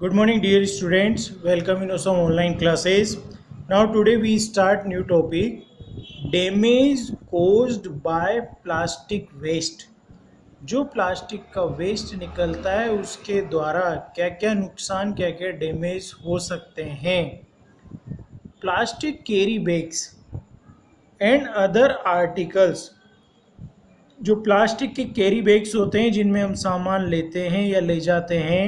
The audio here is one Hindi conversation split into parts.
Good morning, dear students. Welcome in some online classes. Now, today we start new topic: damage caused by plastic waste. जो प्लास्टिक का वेस्ट निकलता है उसके द्वारा क्या क्या नुकसान क्या क्या डैमेज हो सकते हैं। Plastic carry bags and other articles, जो प्लास्टिक के कैरी बैग्स होते हैं जिनमें हम सामान लेते हैं या ले जाते हैं,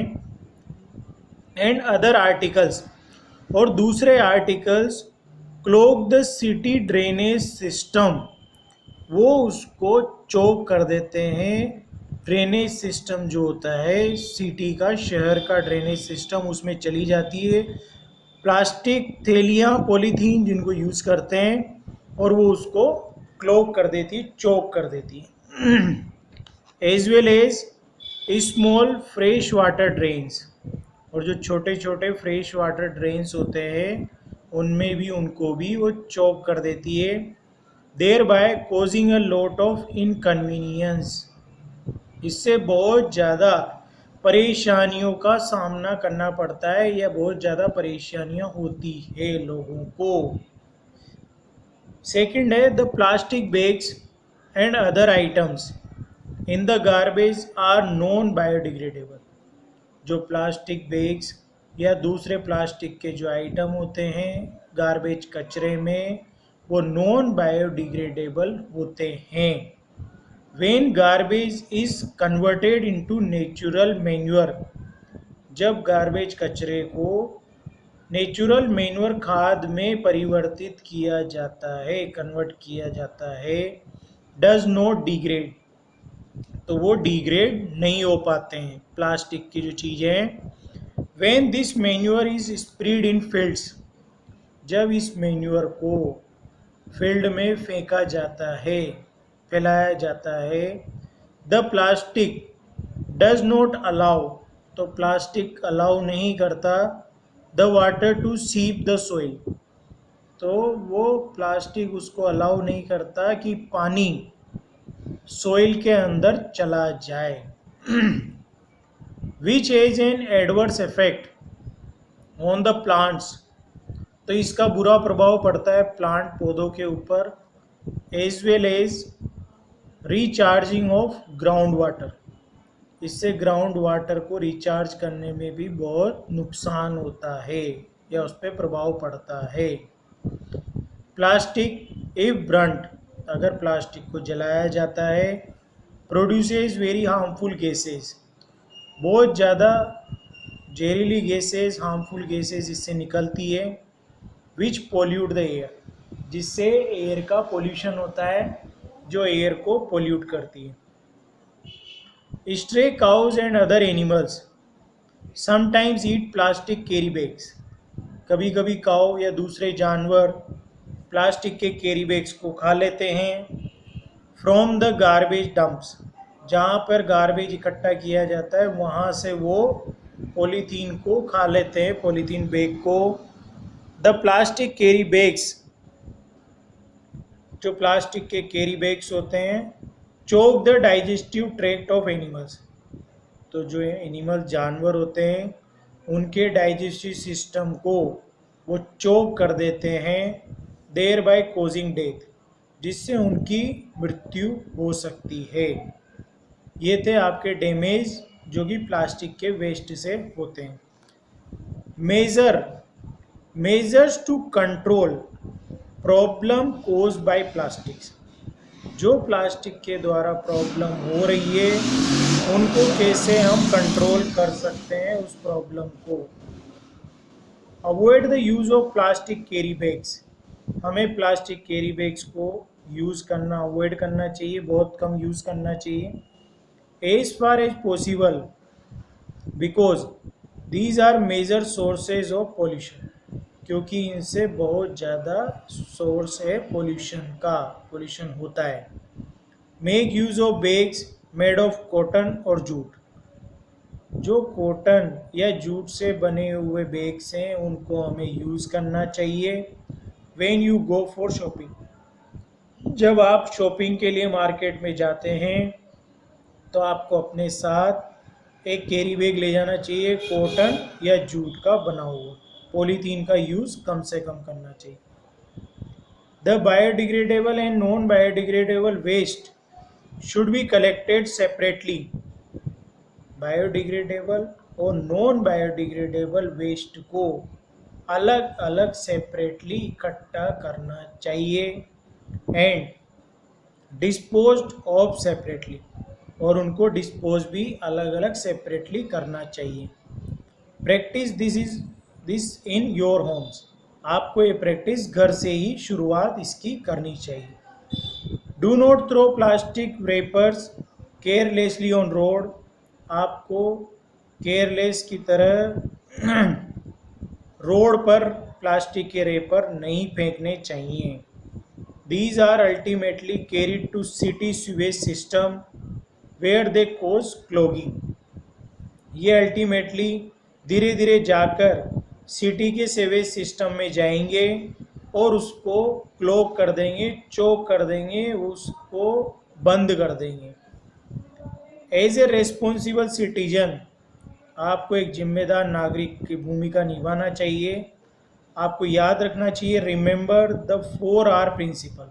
एंड अदर आर्टिकल्स और दूसरे articles clog the city drainage system, वो उसको चोक कर देते हैं। ड्रेनेज सिस्टम जो होता है सिटी का, शहर का ड्रेनेज सिस्टम, उसमें चली जाती है प्लास्टिक थैलियाँ, पॉलीथीन जिनको यूज़ करते हैं, और वो उसको क्लोग कर देती है, चोक कर देती है। As well as small fresh water drains, और जो छोटे छोटे फ्रेश वाटर ड्रेन्स होते हैं उनमें भी उनको भी वो चोक कर देती है। Thereby causing a lot of inconvenience, इससे बहुत ज़्यादा परेशानियों का सामना करना पड़ता है या बहुत ज़्यादा परेशानियां होती है लोगों को। सेकंड है the plastic bags and other items in the garbage are non biodegradable. जो प्लास्टिक बैग्स या दूसरे प्लास्टिक के जो आइटम होते हैं गार्बेज कचरे में, वो नॉन बायोडिग्रेडेबल होते हैं। When garbage is converted into natural manure, जब गार्बेज कचरे को नेचुरल मैन्योर खाद में परिवर्तित किया जाता है, कन्वर्ट किया जाता है, डज नॉट डिग्रेड, तो वो डिग्रेड नहीं हो पाते हैं प्लास्टिक की जो चीज़ें हैं। When this manure is spread in fields, जब इस मैन्योर को फील्ड में फेंका जाता है, फैलाया जाता है, the plastic does not allow, तो प्लास्टिक अलाउ नहीं करता द वाटर टू सीप द सोइल, तो वो प्लास्टिक उसको अलाउ नहीं करता कि पानी सोइल के अंदर चला जाए। Which has an adverse effect on the plants, तो इसका बुरा प्रभाव पड़ता है प्लांट पौधों के ऊपर। As well as recharging of ground water, इससे ग्राउंड वाटर को रिचार्ज करने में भी बहुत नुकसान होता है या उस पर प्रभाव पड़ता है। प्लास्टिक इफ ब्रंट, अगर प्लास्टिक को जलाया जाता है, प्रोड्यूसेस वेरी हार्मफुल गैसेस, बहुत ज़्यादा जहरीली गैसेस, हार्मफुल गैसेस इससे निकलती है। विच पोल्यूट द एयर, जिससे एयर का पोल्यूशन होता है, जो एयर को पोल्यूट करती है। Stray cause and other animals sometimes eat plastic carry bags, कभी कभी काऊ या दूसरे जानवर प्लास्टिक के कैरी बैग्स को खा लेते हैं। फ्रॉम द गार्बेज डंप्स, जहाँ पर गार्बेज इकट्ठा किया जाता है वहाँ से वो पॉलीथीन को खा लेते हैं, पॉलीथीन बैग को। द प्लास्टिक कैरी बैग्स, जो प्लास्टिक के कैरी बैग्स होते हैं, choke the digestive tract of animals, तो जो एनिमल जानवर होते हैं उनके डाइजेस्टिव सिस्टम को वो चोक कर देते हैं। देयर बाय कोजिंग डेथ, जिससे उनकी मृत्यु हो सकती है। ये थे आपके डैमेज जो कि प्लास्टिक के वेस्ट से होते हैं। Measures to control problem cause by plastics, जो प्लास्टिक के द्वारा प्रॉब्लम हो रही है उनको कैसे हम कंट्रोल कर सकते हैं उस प्रॉब्लम को। Avoid the use of plastic carry bags, हमें प्लास्टिक कैरी बैग्स को यूज़ करना अवॉइड करना चाहिए, बहुत कम यूज़ करना चाहिए। As far as possible, because these are major sources of pollution, क्योंकि इनसे बहुत ज़्यादा सोर्स है पोल्यूशन का, पोल्यूशन होता है। Make use of bags made of cotton और जूट, जो कॉटन या जूट से बने हुए बैग्स हैं उनको हमें यूज़ करना चाहिए। When you go for shopping, जब आप शॉपिंग के लिए मार्केट में जाते हैं तो आपको अपने साथ एक कैरी बैग ले जाना चाहिए कॉटन या जूट का बना हुआ। पॉलीथीन का यूज़ कम से कम करना चाहिए। The biodegradable and non biodegradable waste should be collected separately. Biodegradable और नॉन बायोडिग्रेडेबल वेस्ट को अलग अलग सेपरेटली इकट्ठा करना चाहिए। एंड डिस्पोज्ड ऑफ सेपरेटली, और उनको डिस्पोज भी अलग अलग सेपरेटली करना चाहिए। Practice this in your homes. आपको ये प्रैक्टिस घर से ही शुरुआत इसकी करनी चाहिए। Do not throw plastic wrappers carelessly on road. आपको केयरलेस की तरह रोड पर प्लास्टिक के रेपर नहीं फेंकने चाहिए। These are ultimately carried to city sewage system where they cause clogging. ये अल्टीमेटली धीरे धीरे जाकर सिटी के सीवेज सिस्टम में जाएंगे और उसको क्लॉग कर देंगे, चोक कर देंगे, उसको बंद कर देंगे। एज ए रेस्पॉन्सिबल सिटीजन, आपको एक जिम्मेदार नागरिक की भूमिका निभाना चाहिए। आपको याद रखना चाहिए, remember the 4R principal.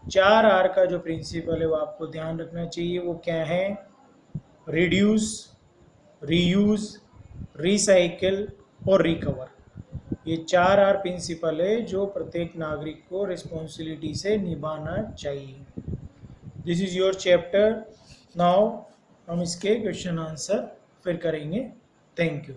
4R का जो प्रिंसिपल है वो आपको ध्यान रखना चाहिए। वो क्या है? रिड्यूस, रीयूज, रिसाइकिल और रिकवर। ये 4R प्रिंसिपल है जो प्रत्येक नागरिक को रिस्पॉन्सिबिलिटी से निभाना चाहिए। This is your chapter. Now हम इसके क्वेश्चन आंसर फिर करेंगे। Thank you.